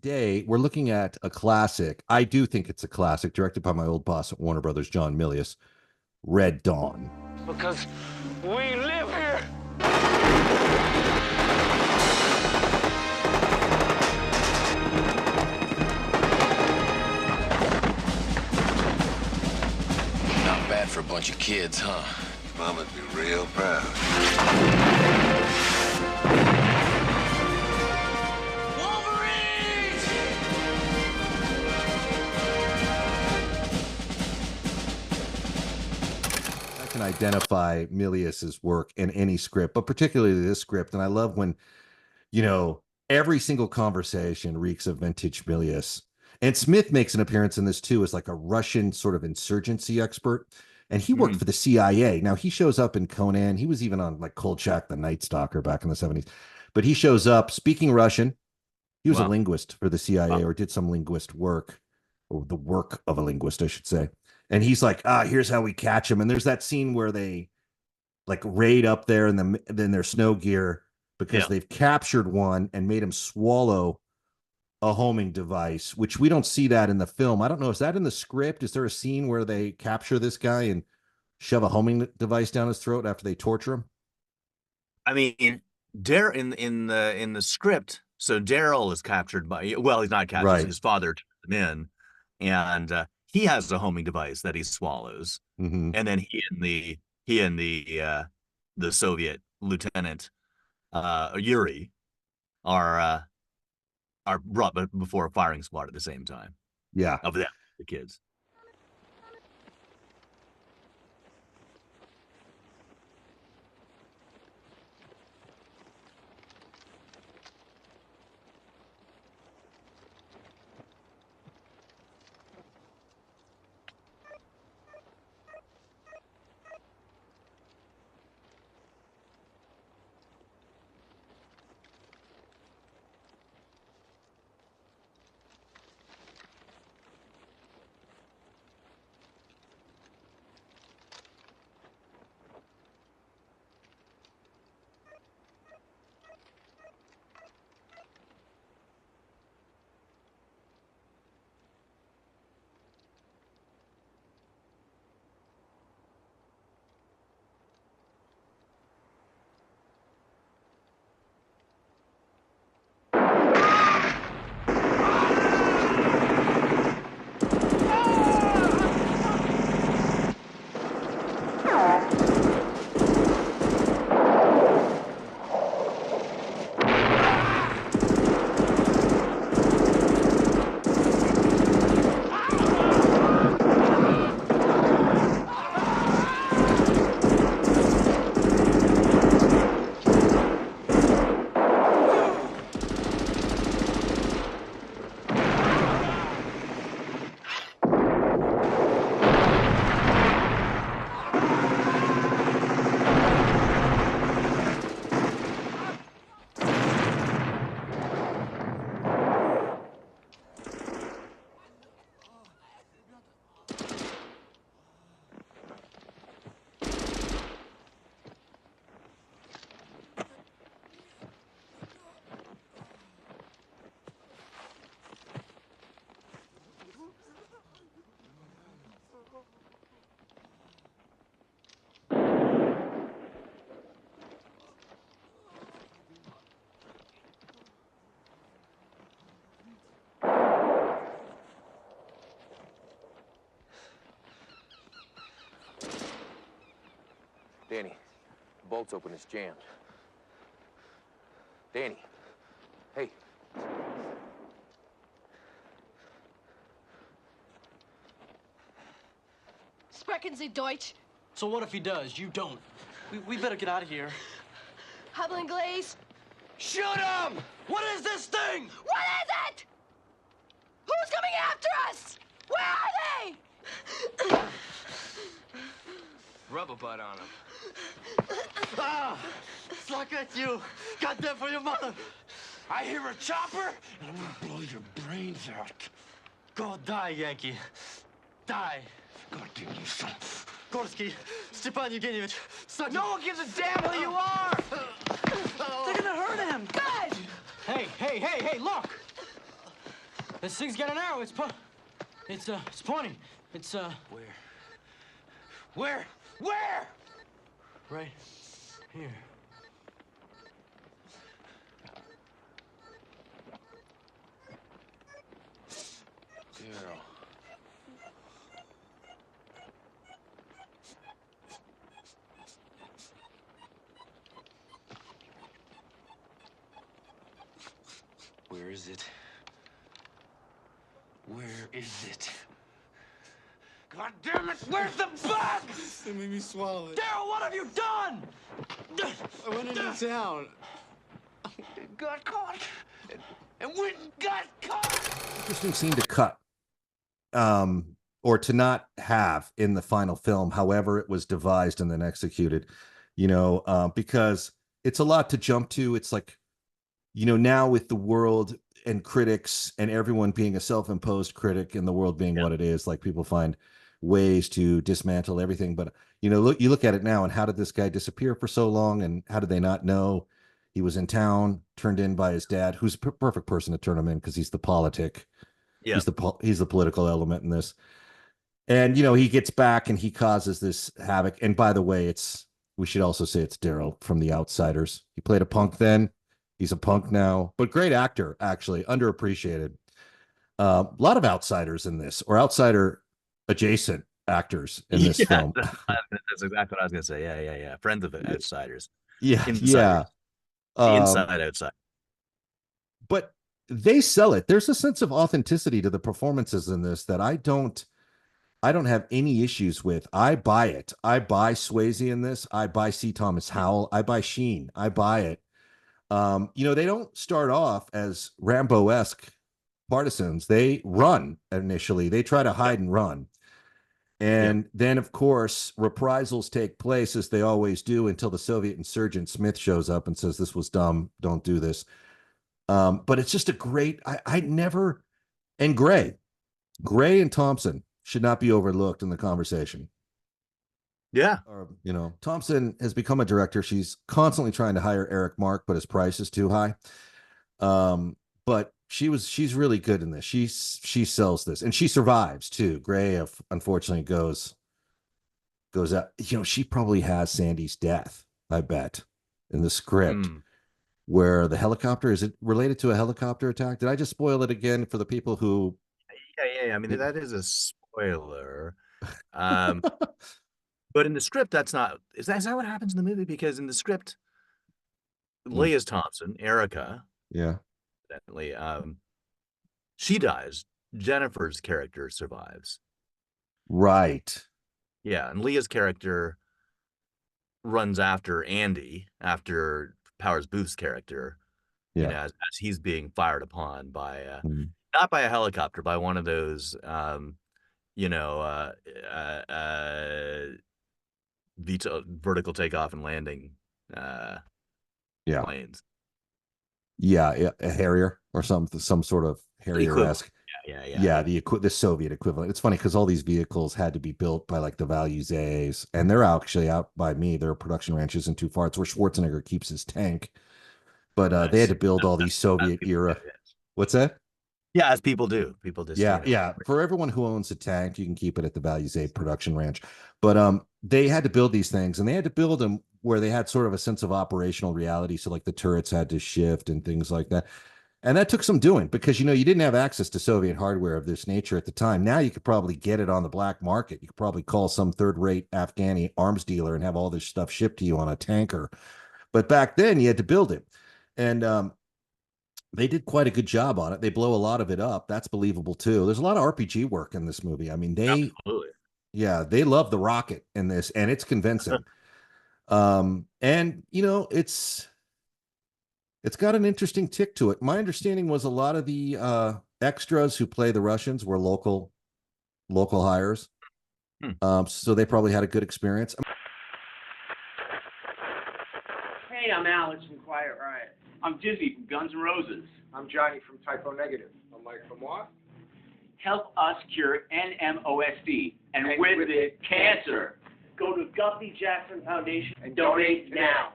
today we're looking at a classic. I do think it's a classic, directed by my old boss at Warner Brothers, John Milius, Red Dawn. Because we live here. Not bad for a bunch of kids, huh? Mama'd be real proud. I can identify Milius's work in any script, but particularly this script. And I love when, every single conversation reeks of vintage Milius. And Smith makes an appearance in this too, as like a Russian sort of insurgency expert. And he worked for the CIA. Now he shows up in Conan. He was even on like Kolchak the Night Stalker back in the 70s. But he shows up speaking Russian. He was a linguist for the CIA or did some linguist work, or the work of a linguist, I should say. And he's like, here's how we catch him. And there's that scene where they like raid up there in their snow gear because they've captured one and made him swallow a homing device, which we don't see that in the film. I don't know. Is that in the script? Is there a scene where they capture this guy and shove a homing device down his throat after they torture him? I mean, in the script, so Daryl is captured by, well, he's not captured. Right. His father took him in, and he has a homing device that he swallows, and then he and the Soviet lieutenant Yuri are brought before a firing squad at the same time. Yeah, of them, the kids. Danny, the bolt's open, it's jammed. Danny, hey. Sprechen Sie Deutsch? So what if he does? You don't. We better get out of here. Haben Inglés? Shoot him! What is this thing? What is it? Who's coming after us? Where are they? Rub a butt on him. Fuck at you. Goddamn for your mother. I hear a chopper, and I'm gonna blow your brains out. Go die, Yankee. Die. God damn you, son. Gorski, Stepan Evgenievich, suck No one gives a damn who you are! They're gonna hurt him. Good! Hey, look! This thing's got an arrow. It's pointing. It's Where? right here. Daryl. Where is it? Where is it? God damn it! Where's the bug? They made me swallow it. Daryl, what have you done? I went into town. It got caught. And went and got caught. Interesting scene to cut, or to not have in the final film. However, it was devised and then executed. Because it's a lot to jump to. It's like, now with the world and critics and everyone being a self-imposed critic and the world being what it is, like people find ways to dismantle everything. But you look at it now, and how did this guy disappear for so long, and how did they not know he was in town, turned in by his dad, who's a perfect person to turn him in because he's the politic. Yeah. He's the political element in this. And he gets back and he causes this havoc. And by the way, we should also say it's Daryl from The Outsiders. He played a punk then. He's a punk now, but great actor, actually, underappreciated. A lot of outsiders in this, or outsider adjacent actors in this film. That's exactly what I was going to say. Yeah. Friends of outsiders. Yeah. Insiders. Inside, outside. But they sell it. There's a sense of authenticity to the performances in this that I don't have any issues with. I buy it. I buy Swayze in this. I buy C. Thomas Howell. I buy Sheen. I buy it. They don't start off as Rambo-esque partisans. They run initially. They try to hide and run. And then, of course, reprisals take place, as they always do, until the Soviet insurgent Smith shows up and says, this was dumb. Don't do this. But it's just a great, and Gray and Thompson should not be overlooked in the conversation. Yeah. Thompson has become a director. She's constantly trying to hire Eric Mark, but his price is too high. But she's really good in this. She sells this, and she survives too. Gray, unfortunately, goes out. She probably has Sandy's death, I bet, in the script. Where the helicopter, is it related to a helicopter attack? Did I just spoil it again for the people who? Yeah. I mean, that is a spoiler. But in the script, that's not. Is that what happens in the movie? Because in the script, Leah's Thompson, Erica, definitely, she dies. Jennifer's character survives. Right. Yeah, and Leah's character runs after Andy, after Powers Booth's character, as he's being fired upon by not by a helicopter, by one of those vertical takeoff and landing planes. A Harrier or some sort of Harrier-esque. The Soviet equivalent. It's funny because all these vehicles had to be built by like the Values A's, and they're actually out by me. Their production ranch isn't too far. It's where Schwarzenegger keeps his tank. But they had to build all these Soviet era. What's that? Yeah, as people do. People just For everyone who owns a tank, you can keep it at the Values A production ranch. But they had to build these things, and they had to build them where they had sort of a sense of operational reality. So like the turrets had to shift and things like that. And that took some doing because, you didn't have access to Soviet hardware of this nature at the time. Now you could probably get it on the black market. You could probably call some third-rate Afghani arms dealer and have all this stuff shipped to you on a tanker. But back then you had to build it. And they did quite a good job on it. They blow a lot of it up. That's believable too. There's a lot of RPG work in this movie. I mean, they love the rocket in this, and it's convincing. And it's got an interesting tick to it. My understanding was a lot of the extras who play the Russians were local hires. So they probably had a good experience. Hey, I'm Alex from Quiet Riot. I'm Dizzy from Guns N' Roses. I'm Johnny from Typo Negative. I'm Mike from what? Help us cure NMOSD and with it, cancer. Go to Guthrie Jackson Foundation and donate now.